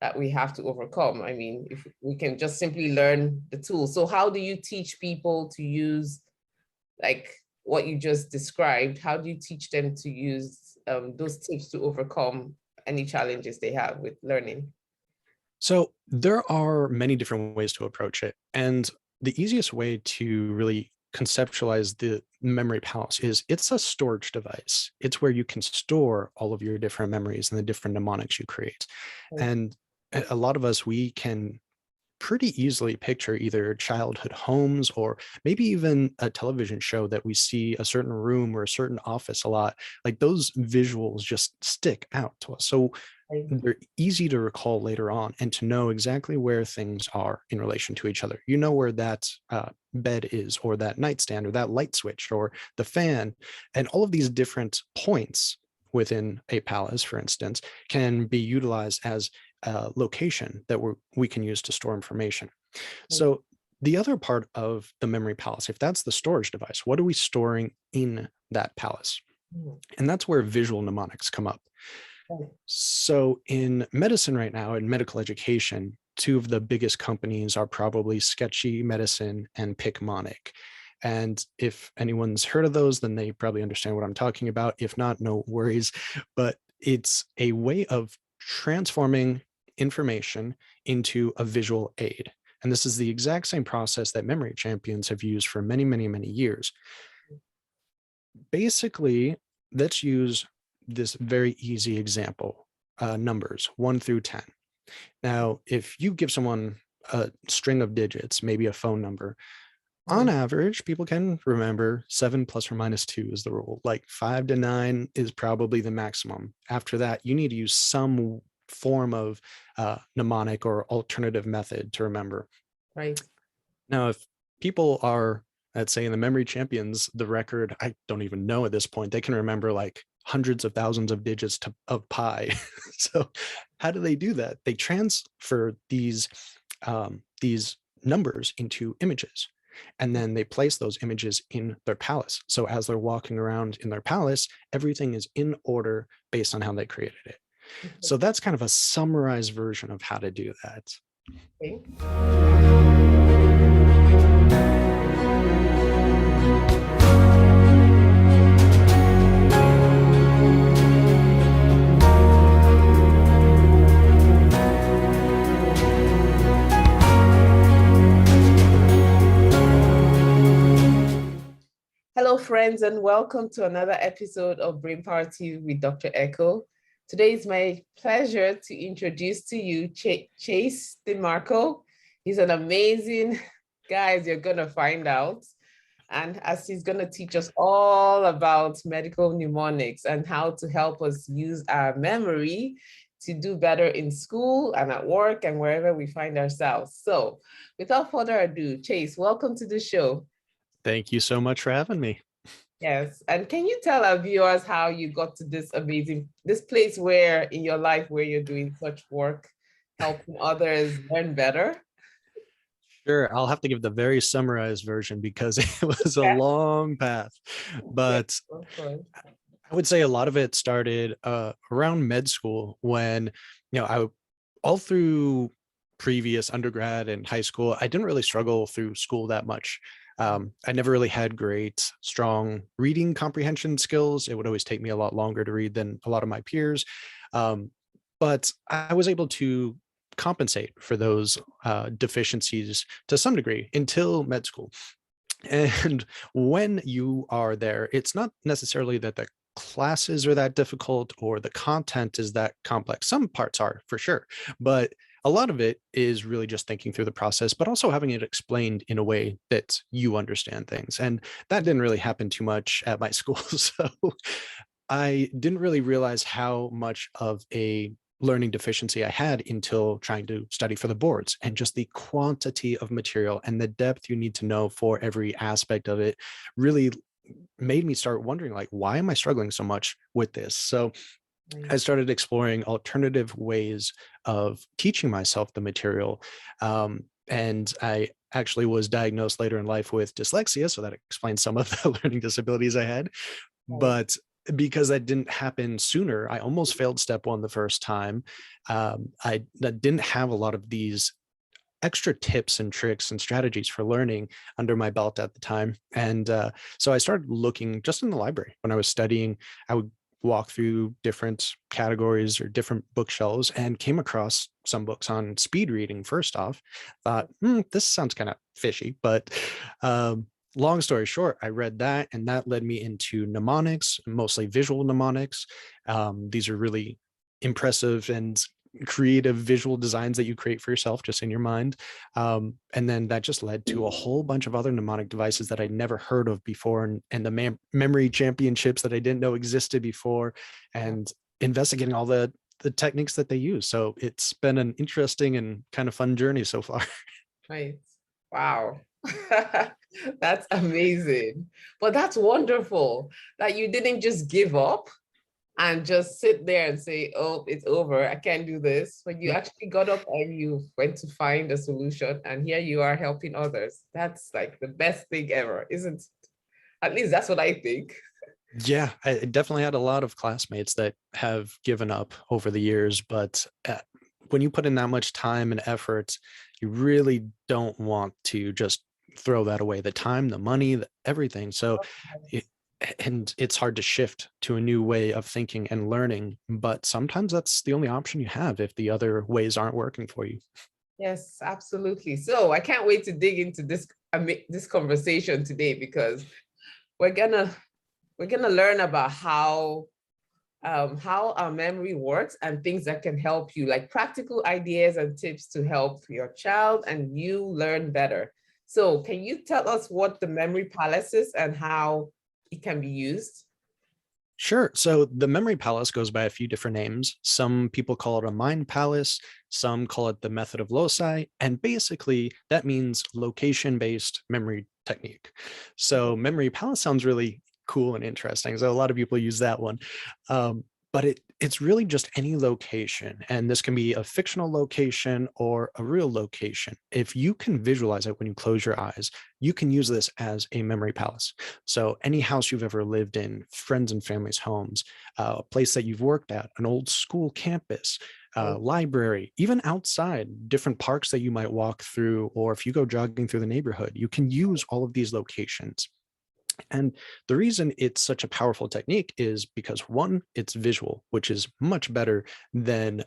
that we have to overcome. I mean, if we can just simply learn the tool. So how do you teach people to use like what you just described? How do you teach them to use those tips to overcome any challenges they have with learning? So there are many different ways to approach it. And the easiest way to really conceptualize the memory palace is it's a storage device. It's where you can store all of your different memories and the different mnemonics you create. Right. And a lot of us, we can pretty easily picture either childhood homes or maybe even a television show that we see a certain room or a certain office a lot. Like those visuals just stick out to us. So they're easy to recall later on and to know exactly where things are in relation to each other. You know where that bed is, or that nightstand, or that light switch, or the fan, and all of these different points within a palace, for instance, can be utilized as a location that we can use to store information. So the other part of the memory palace, if that's the storage device, what are we storing in that palace? And that's where visual mnemonics come up. So in medicine right now, in medical education, two of the biggest companies are probably Sketchy Medicine and Picmonic. And if anyone's heard of those, then they probably understand what I'm talking about. If not, no worries. But it's a way of transforming information into a visual aid. And this is the exact same process that memory champions have used for many, many, many years. Basically, let's use this very easy example, numbers 1 through 10. Now, if you give someone a string of digits, maybe a phone number, on average, people can remember 7 plus or minus 2 is the rule. Like 5 to 9 is probably the maximum. After that, you need to use some form of mnemonic or alternative method to remember. Right. Now, if people are, let's say in the memory champions, the record, I don't even know at this point, they can remember like hundreds of thousands of digits of pi. So how do they do that? They transfer these numbers into images, and then they place those images in their palace. So as they're walking around in their palace, everything is in order based on how they created it. So that's kind of a summarized version of how to do that. Okay. Hello, friends, and welcome to another episode of Brain Power TV with Dr. Echo. Today it's my pleasure to introduce to you Chase Demarco. He's an amazing guy, as you're going to find out. And as he's going to teach us all about medical mnemonics and how to help us use our memory to do better in school and at work and wherever we find ourselves. So without further ado, Chase, welcome to the show. Thank you so much for having me. Yes. And can you tell our viewers how you got to this place where in your life where you're doing such work, helping others learn better? Sure, I'll have to give the very summarized version because it was a long path. But I would say a lot of it started around med school when, all through previous undergrad and high school, I didn't really struggle through school that much. I never really had great, strong reading comprehension skills. It would always take me a lot longer to read than a lot of my peers. But I was able to compensate for those deficiencies to some degree until med school. And when you are there, it's not necessarily that the classes are that difficult or the content is that complex. Some parts are for sure, but a lot of it is really just thinking through the process, but also having it explained in a way that you understand things. And that didn't really happen too much at my school. So I didn't really realize how much of a learning deficiency I had until trying to study for the boards, and just the quantity of material and the depth you need to know for every aspect of it really made me start wondering, like, why am I struggling so much with this? So I started exploring alternative ways of teaching myself the material. And I actually was diagnosed later in life with dyslexia, so that explains some of the learning disabilities I had. But because that didn't happen sooner. I almost failed step one the first time. I didn't have a lot of these extra tips and tricks and strategies for learning under my belt at the time. And so I started looking just in the library when I was studying. I would walk through different categories or different bookshelves and came across some books on speed reading. First off, thought, this sounds kind of fishy, but long story short, I read that, and that led me into mnemonics, mostly visual mnemonics. These are really impressive and creative visual designs that you create for yourself just in your mind. And then that just led to a whole bunch of other mnemonic devices that I'd never heard of before, and the memory championships that I didn't know existed before, and investigating all the techniques that they use. So it's been an interesting and kind of fun journey so far. Right. Wow. That's amazing. But that's wonderful that you didn't just give up and just sit there and say, oh, it's over, I can't do this. But you actually got up and you went to find a solution, and here you are helping others. That's like the best thing ever, isn't it? At least that's what I think. Yeah, I definitely had a lot of classmates that have given up over the years, but when you put in that much time and effort, you really don't want to just throw that away, the time, the money, everything. So and it's hard to shift to a new way of thinking and learning, but sometimes that's the only option you have if the other ways aren't working for you. Yes, absolutely. So I can't wait to dig into this conversation today, because we're gonna learn about how our memory works and things that can help you, like practical ideas and tips to help your child and you learn better. So can you tell us what the memory palace is and how it can be used? Sure. So the memory palace goes by a few different names. Some people call it a mind palace, some call it the method of loci, and basically that means location-based memory technique. So memory palace sounds really cool and interesting. So a lot of people use that one. But it's really just any location. And this can be a fictional location or a real location. If you can visualize it when you close your eyes, you can use this as a memory palace. So any house you've ever lived in, friends and family's homes, a place that you've worked at, an old school campus, library, even outside, different parks that you might walk through, or if you go jogging through the neighborhood, you can use all of these locations. And the reason it's such a powerful technique is because, one, it's visual, which is much better than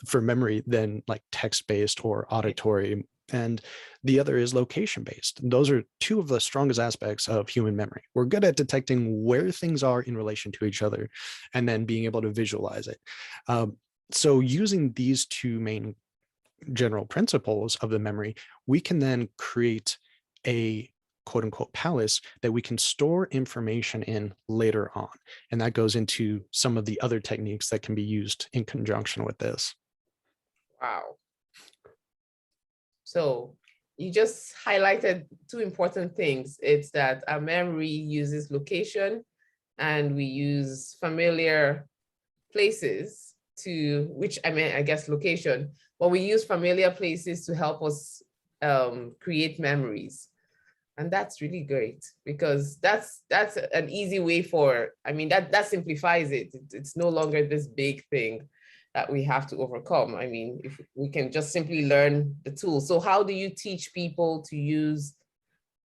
for memory than like text-based or auditory. And the other is location-based. Those are two of the strongest aspects of human memory. We're good at detecting where things are in relation to each other and then being able to visualize it. So using these two main general principles of the memory, we can then create a quote unquote palace that we can store information in later on. And that goes into some of the other techniques that can be used in conjunction with this. Wow. So you just highlighted two important things. It's that our memory uses location and we use familiar places to, which I mean, I guess location, but we use familiar places to help us create memories. And that's really great, because that's an easy way for, I mean, that simplifies it. It's no longer this big thing that we have to overcome. I mean, if we can just simply learn the tools. So how do you teach people to use,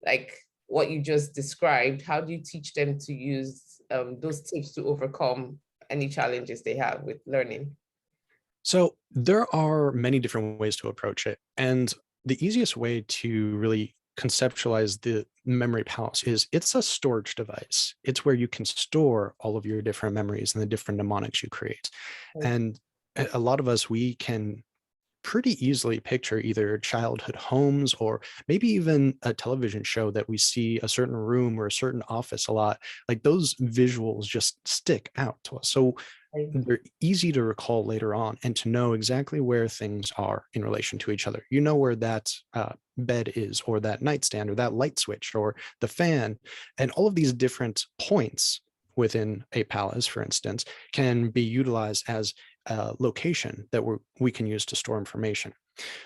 like what you just described? How do you teach them to use those tips to overcome any challenges they have with learning? So there are many different ways to approach it. And the easiest way to really conceptualize the memory palace is it's a storage device. It's where you can store all of your different memories and the different mnemonics you create. And a lot of us, we can pretty easily picture either childhood homes or maybe even a television show that we see a certain room or a certain office a lot. Like those visuals just stick out to us. So they're easy to recall later on and to know exactly where things are in relation to each other. You know where that bed is, or that nightstand, or that light switch, or the fan, and all of these different points within a palace, for instance, can be utilized as a location that we can use to store information.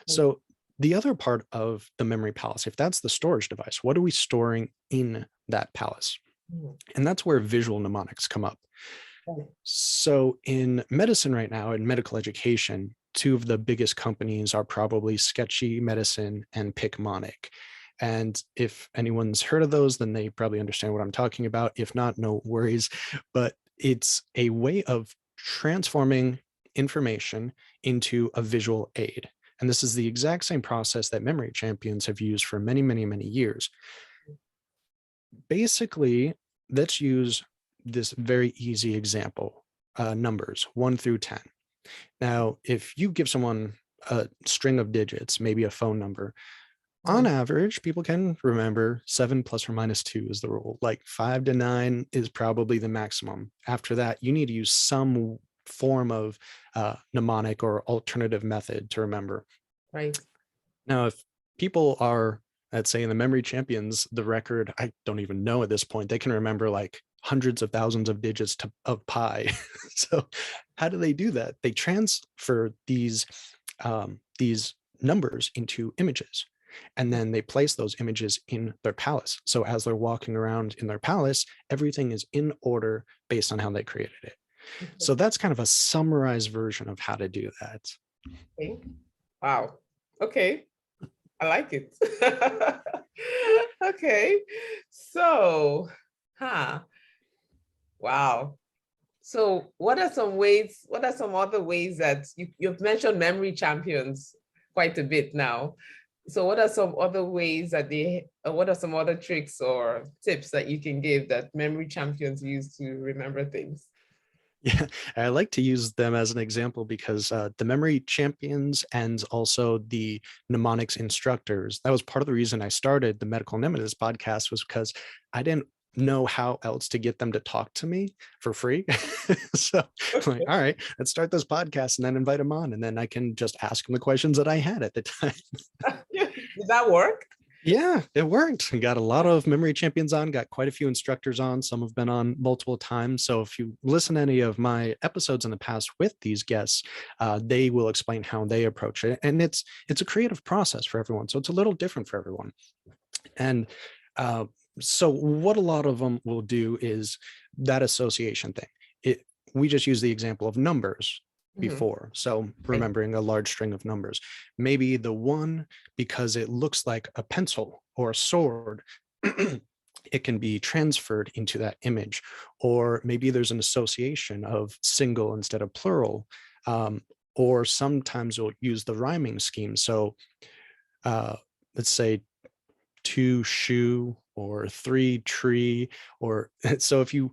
So the other part of the memory palace, if that's the storage device, what are we storing in that palace? And that's where visual mnemonics come up. So in medicine right now, in medical education, two of the biggest companies are probably Sketchy Medicine and Picmonic. And if anyone's heard of those, then they probably understand what I'm talking about. If not, no worries. But it's a way of transforming information into a visual aid. And this is the exact same process that memory champions have used for many, many, many years. Basically, let's use this very easy example, numbers 1 through 10. Now, if you give someone a string of digits, maybe a phone number, on average, people can remember 7 plus or minus 2 is the rule. Like 5 to 9 is probably the maximum. After that, you need to use some form of mnemonic or alternative method to remember. Right. Now, if people are, let's say in the memory champions, the record, I don't even know at this point, they can remember like hundreds of thousands of digits of pi. So how do they do that? They transfer these numbers into images, and then they place those images in their palace. So as they're walking around in their palace, everything is in order based on how they created it. So that's kind of a summarized version of how to do that. Okay. Wow. Okay. I like it. Okay. So, wow. So what are some other ways that you've mentioned memory champions quite a bit now. So what are some other ways that what are some other tricks or tips that you can give that memory champions use to remember things? Yeah, I like to use them as an example because the memory champions and also the mnemonics instructors, that was part of the reason I started the Medical Nemesis podcast, was because I didn't know how else to get them to talk to me for free. So I'm like, all right, let's start this podcast and then invite them on. And then I can just ask them the questions that I had at the time. Did that work? Yeah, it worked. We got a lot of memory champions on, got quite a few instructors on. Some have been on multiple times. So if you listen to any of my episodes in the past with these guests, they will explain how they approach it. And it's a creative process for everyone. So it's a little different for everyone. And so what a lot of them will do is that association thing. We just use the example of numbers before. So remembering a large string of numbers, maybe the 1, because it looks like a pencil or a sword, it can be transferred into that image. Or maybe there's an association of single instead of plural. Or sometimes we'll use the rhyming scheme. So let's say 2 shoe or 3 tree, or so if you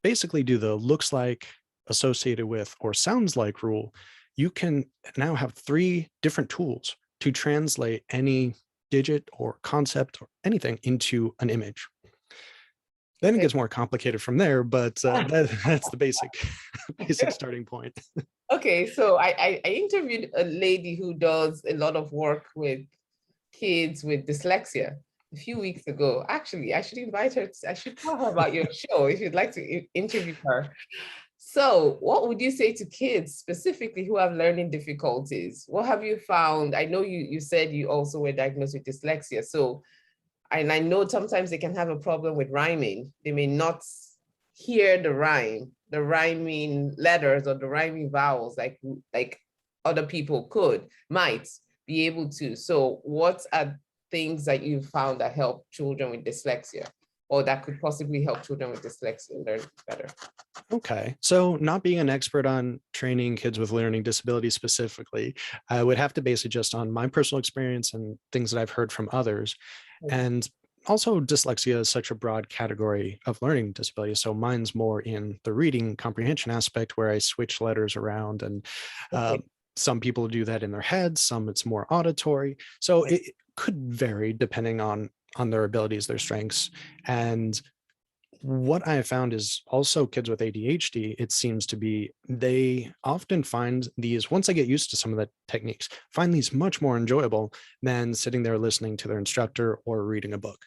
basically do the looks like, associated with, or sounds like rule, you can now have 3 different tools to translate any digit or concept or anything into an image. Then it gets more complicated from there, but that's the basic starting point. Okay, so I interviewed a lady who does a lot of work with kids with dyslexia a few weeks ago. Actually, I should invite her. I should tell her about your show if you'd like to interview her. So what would you say to kids specifically who have learning difficulties? What have you found? I know you said you also were diagnosed with dyslexia. So, and I know sometimes they can have a problem with rhyming. They may not hear the rhyming letters or the rhyming vowels like other people might be able to. So what are things that you found that help children with dyslexia, or that could possibly help children with dyslexia learn better? Okay, so not being an expert on training kids with learning disabilities specifically, I would have to base it just on my personal experience and things that I've heard from others. And also, dyslexia is such a broad category of learning disability. So mine's more in the reading comprehension aspect, where I switch letters around, and some people do that in their heads, some it's more auditory. So it could vary depending on their abilities, their strengths. And what I have found is also kids with ADHD, it seems to be, they often find these, once they get used to some of the techniques, find these much more enjoyable than sitting there listening to their instructor or reading a book.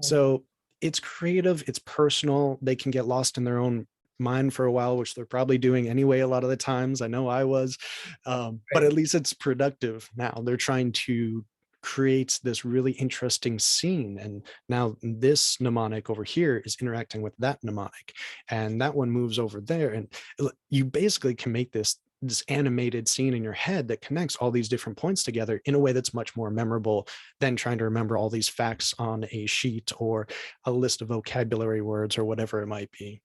So it's creative, it's personal. They can get lost in their own mind for a while, which they're probably doing anyway a lot of the times. I know I was, but at least it's productive now. They're trying to creates this really interesting scene. And now this mnemonic over here is interacting with that mnemonic, and that one moves over there. And you basically can make this animated scene in your head that connects all these different points together in a way that's much more memorable than trying to remember all these facts on a sheet or a list of vocabulary words or whatever it might be.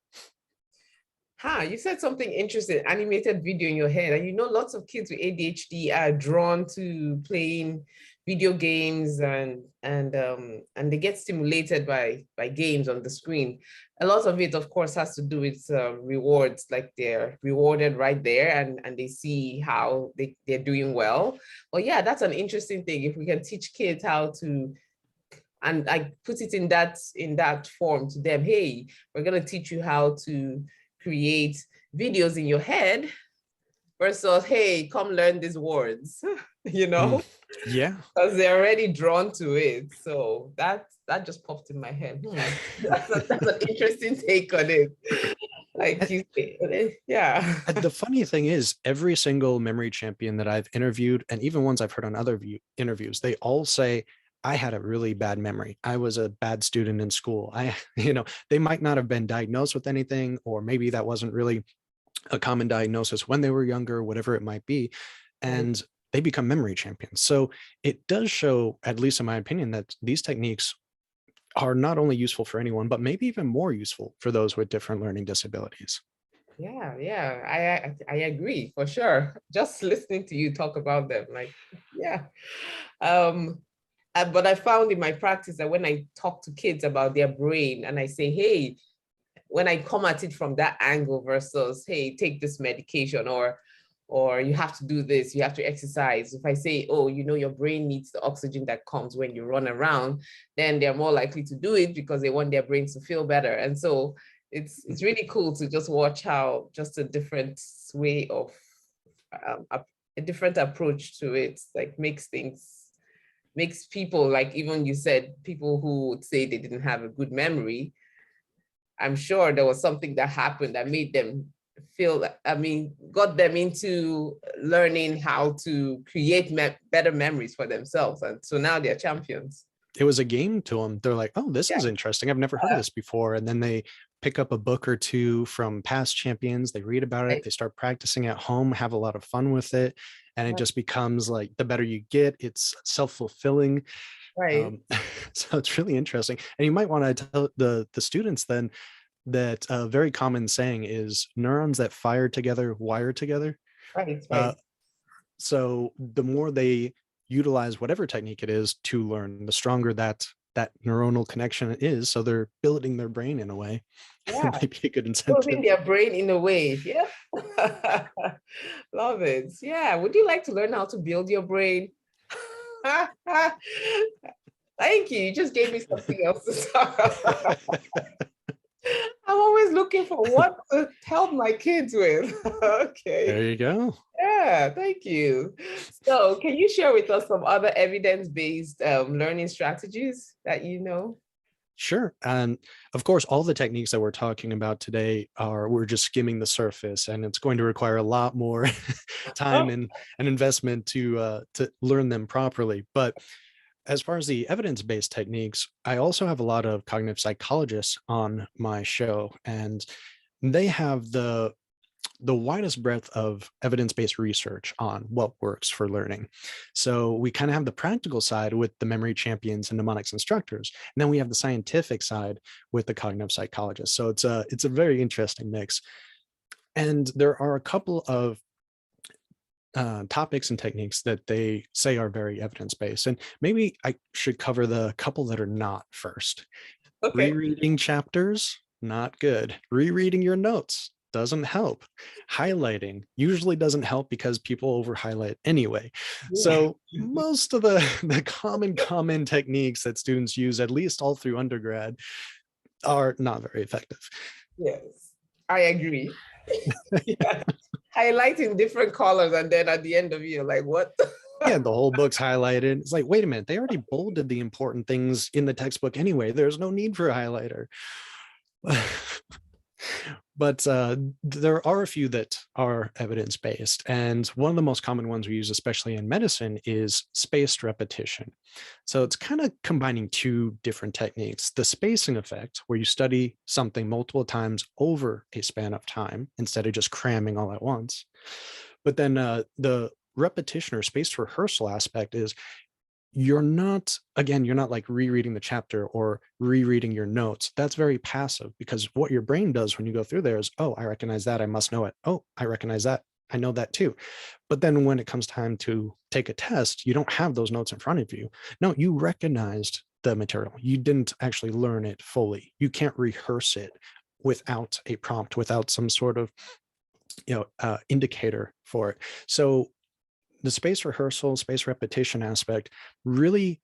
You said something interesting, animated video in your head. And lots of kids with ADHD are drawn to playing video games and they get stimulated by games on the screen. A lot of it, of course, has to do with rewards, like they're rewarded right there and they see how they're doing well. Well, yeah, that's an interesting thing. If we can teach kids how to, and I put it in that form to them, hey, we're going to teach you how to create videos in your head versus, hey, come learn these words, Yeah, because they're already drawn to it. So that just popped in my head. That's an interesting take on it. Like you say, yeah. the funny thing is, every single memory champion that I've interviewed, and even ones I've heard on other interviews, they all say, I had a really bad memory. I was a bad student in school. They might not have been diagnosed with anything, or maybe that wasn't really a common diagnosis when they were younger, whatever it might be. And they become memory champions. So it does show, at least in my opinion, that these techniques are not only useful for anyone, but maybe even more useful for those with different learning disabilities. Yeah, I agree for sure. Just listening to you talk about them, like, yeah. But I found in my practice that when I talk to kids about their brain and I say, hey, when I come at it from that angle versus, hey, take this medication, or you have to do this, you have to exercise. If I say, oh, your brain needs the oxygen that comes when you run around, then they're more likely to do it because they want their brains to feel better. And so it's really cool to just watch how just a different way of a different approach to it, like makes people, like even you said, people who would say they didn't have a good memory, I'm sure there was something that happened that made them feel, got them into learning how to create better memories for themselves. And so now they're champions. It was a game to them. They're like, oh, this is interesting. I've never heard of this before. And then they pick up a book or two from past champions. They read about it. They start practicing at home, have a lot of fun with it. And it just becomes like, the better you get, it's self-fulfilling. Right. So it's really interesting. And you might want to tell the students then that a very common saying is, neurons that fire together wire together. Right. So the more they utilize whatever technique it is to learn, the stronger that neuronal connection is. So they're building their brain in a way. Yeah. It might be a good incentive. Building their brain in a way. Yeah. Love it. Yeah. Would you like to learn how to build your brain? Thank you. You just gave me something else to talk about. I'm always looking for what to help my kids with. Okay. There you go. Yeah, thank you. So can you share with us some other evidence-based learning strategies that you know? Sure. And of course, all the techniques that we're talking about today we're just skimming the surface, and it's going to require a lot more time and investment to learn them properly. But as far as the evidence-based techniques, I also have a lot of cognitive psychologists on my show, and they have the widest breadth of evidence-based research on what works for learning. So we kind of have the practical side with the memory champions and mnemonics instructors, and then we have the scientific side with the cognitive psychologists. So it's a very interesting mix. And there are a couple of topics and techniques that they say are very evidence-based. And maybe I should cover the couple that are not first. Okay. Rereading chapters, not good. Rereading your notes doesn't help. Highlighting usually doesn't help because people over highlight anyway. Yeah. So most of the common techniques that students use, at least all through undergrad, are not very effective. Yes, I agree. Yeah. Highlighting different colors, and then at the end of it, like, what? Yeah, the whole book's highlighted. It's like, wait a minute, they already bolded the important things in the textbook anyway. There's no need for a highlighter. But there are a few that are evidence-based. And one of the most common ones we use, especially in medicine, is spaced repetition. So it's kind of combining two different techniques. The spacing effect, where you study something multiple times over a span of time instead of just cramming all at once. But then the repetition or spaced rehearsal aspect is you're not, again, you're not like rereading the chapter or rereading your notes. That's very passive, because what your brain does when you go through there is, oh, I recognize that, I must know it. Oh, I recognize that, I know that too. But then when it comes time to take a test, you don't have those notes in front of you. No, you recognized the material. You didn't actually learn it fully. You can't rehearse it without a prompt, without some sort of indicator for it. So the space rehearsal, space repetition aspect really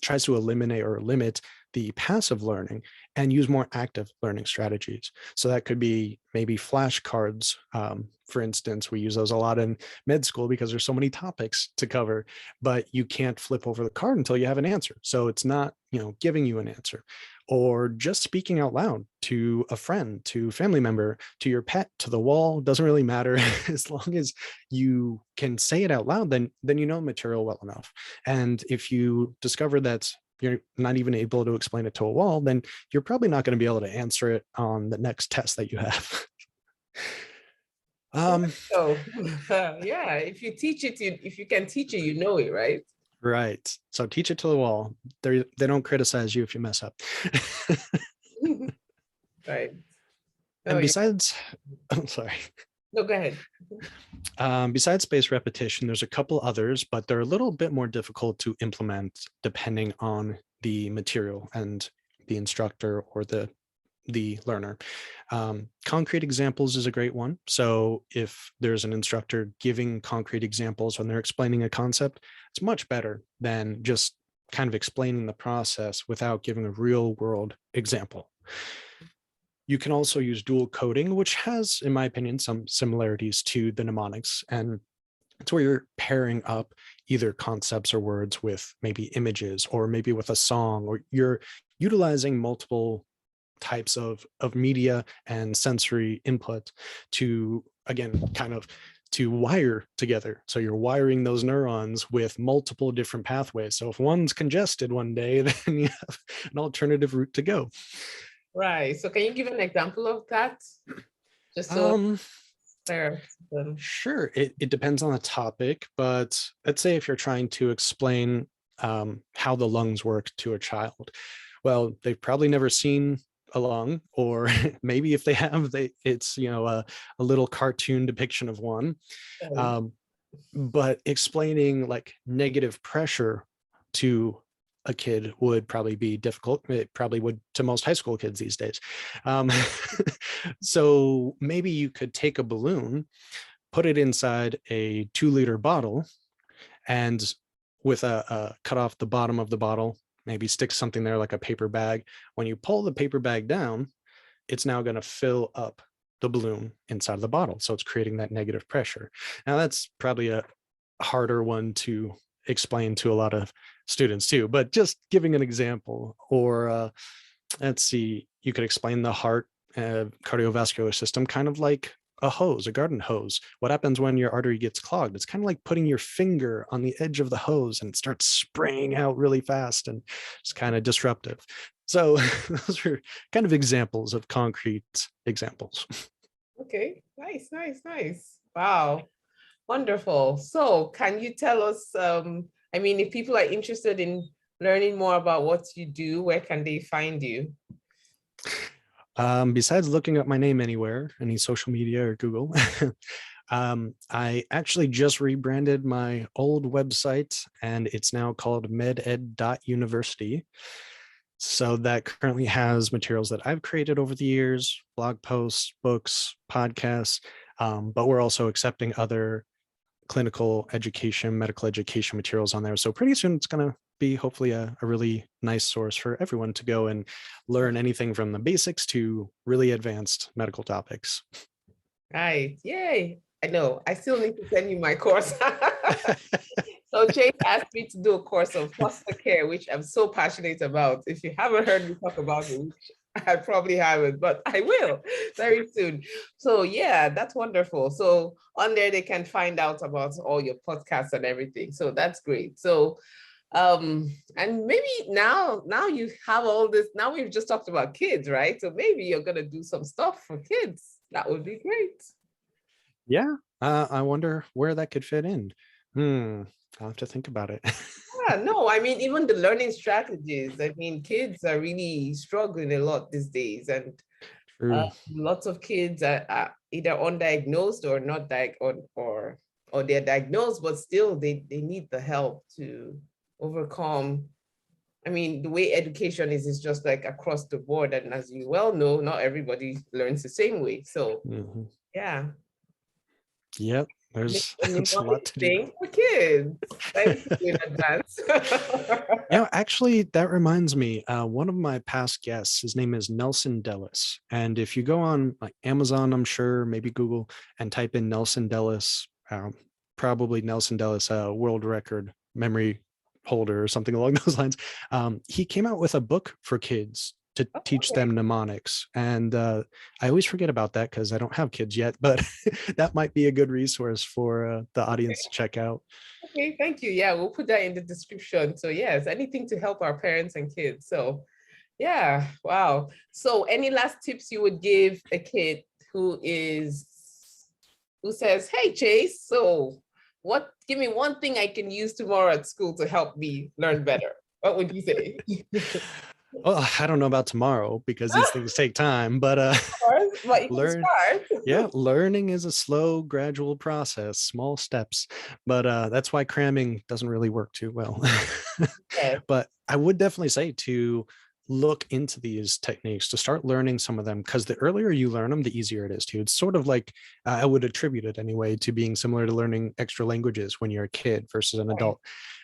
tries to eliminate or limit the passive learning and use more active learning strategies. So that could be maybe flashcards. For instance, we use those a lot in med school because there's so many topics to cover, but you can't flip over the card until you have an answer. So it's not, giving you an answer, or just speaking out loud to a friend, to a family member, to your pet, to the wall, doesn't really matter. As long as you can say it out loud, then you know material well enough. And if you discover that you're not even able to explain it to a wall, then you're probably not going to be able to answer it on the next test that you have. So yeah, if you teach it, if you can teach it, you know it, right? Right. So teach it to the wall. They don't criticize you if you mess up. Right. Oh, And yeah. besides, I'm sorry. No, go ahead. Besides spaced repetition, there's a couple others, but they're a little bit more difficult to implement depending on the material and the instructor or the learner. Concrete examples is a great one. So if there's an instructor giving concrete examples when they're explaining a concept, it's much better than just kind of explaining the process without giving a real world example. You can also use dual coding, which has, in my opinion, some similarities to the mnemonics. And it's where you're pairing up either concepts or words with maybe images or maybe with a song, or you're utilizing multiple types of media and sensory input to, again, kind of to wire together. So you're wiring those neurons with multiple different pathways. So if one's congested one day, then you have an alternative route to go. Right. So can you give an example of that? Just so there. Sure. It depends on the topic, but let's say if you're trying to explain how the lungs work to a child, well, they've probably never seen a lung, or maybe if they have, it's a little cartoon depiction of one. But explaining like negative pressure to a kid would probably be difficult. It probably would to most high school kids these days. So maybe you could take a balloon, put it inside a 2-liter bottle, and with a cut off the bottom of the bottle, maybe stick something there like a paper bag. When you pull the paper bag down, it's now going to fill up the balloon inside of the bottle. So it's creating that negative pressure. Now that's probably a harder one to explain to a lot of students too, but just giving an example. Or let's see, you could explain the heart cardiovascular system kind of like a hose, a garden hose. What happens when your artery gets clogged? It's kind of like putting your finger on the edge of the hose and it starts spraying out really fast, and it's kind of disruptive. So those are kind of examples of concrete examples. Okay, nice, nice, nice. Wow, wonderful. So can you tell us, if people are interested in learning more about what you do, where can they find you? Besides looking up my name anywhere, any social media or Google, I actually just rebranded my old website, and it's now called meded.university. So that currently has materials that I've created over the years, blog posts, books, podcasts, but we're also accepting other clinical education, medical education materials on there. So pretty soon it's going to be hopefully a really nice source for everyone to go and learn anything from the basics to really advanced medical topics. Right. Yay. I know. I still need to send you my course. So Chase asked me to do a course of foster care, which I'm so passionate about. If you haven't heard me talk about it, which I probably haven't, but I will very soon. So yeah, that's wonderful. So on there, they can find out about all your podcasts and everything. So that's great. So and maybe now you have all this. Now we've just talked about kids, right? So maybe you're gonna do some stuff for kids. That would be great. Yeah, I wonder where that could fit in. I'll have to think about it. Yeah, no, I mean, even the learning strategies. I mean, kids are really struggling a lot these days, and True. lots of kids are either undiagnosed or not or they're diagnosed, but still they need the help to overcome. I mean, the way education is just like across the board, and as you well know, not everybody learns the same way. So yeah. Yep, there's a lot to do. Thing for kids. Thank you in advance. Yeah, actually, that reminds me. One of my past guests, his name is Nelson Dellis, and if you go on like Amazon, I'm sure, maybe Google, and type in Nelson Dellis, probably Nelson Dellis, world record memory holder or something along those lines. He came out with a book for kids to teach them mnemonics. And I always forget about that because I don't have kids yet, but that might be a good resource for the audience to check out. Okay, thank you. Yeah, we'll put that in the description. So yes, anything to help our parents and kids. So yeah, wow. So any last tips you would give a kid who says, hey Chase, so give me one thing I can use tomorrow at school to help me learn better? What would you say? Well, I don't know about tomorrow because these things take time, but learning is a slow, gradual process, small steps. But that's why cramming doesn't really work too well. But I would definitely say to look into these techniques, to start learning some of them, because the earlier you learn them, the easier it is to. It's sort of like I would attribute it anyway to being similar to learning extra languages when you're a kid versus an adult.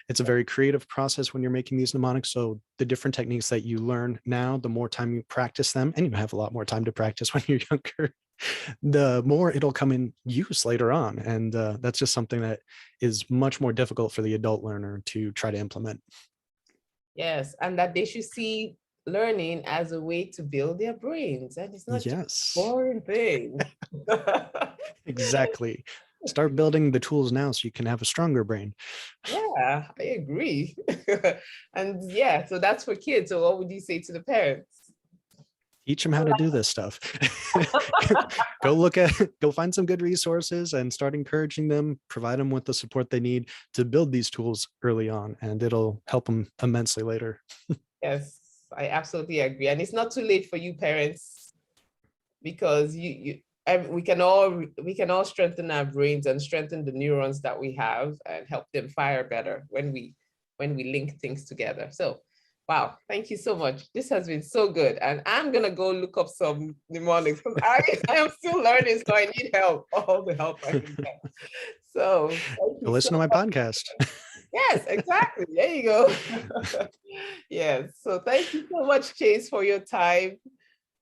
It's a very creative process when you're making these mnemonics. So the different techniques that you learn now, the more time you practice them, and you have a lot more time to practice when you're younger, the more it'll come in use later on. And that's just something that is much more difficult for the adult learner to try to implement. Yes, and that they should see learning as a way to build their brains. And it's not just a boring thing. Exactly. Start building the tools now so you can have a stronger brain. Yeah, I agree. And yeah, so that's for kids. So what would you say to the parents? Teach them how to do this stuff. Go find some good resources and start encouraging them, provide them with the support they need to build these tools early on, and it'll help them immensely later. Yes, I absolutely agree. And it's not too late for you parents, because we can all strengthen our brains and strengthen the neurons that we have and help them fire better when we link things together. So wow, thank you so much. This has been so good. And I'm gonna go look up some mnemonics because I am still learning, so I need help, all the help I can get. So listen to my podcast. Yes, exactly. There you go. Yes. So thank you so much, Chase, for your time.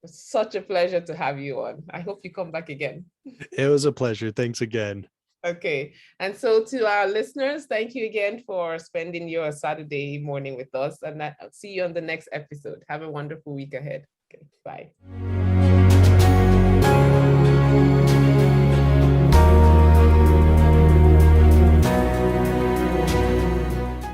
It's such a pleasure to have you on. I hope you come back again. It was a pleasure. Thanks again. Okay. And so to our listeners, thank you again for spending your Saturday morning with us. And I'll see you on the next episode. Have a wonderful week ahead. Okay, bye.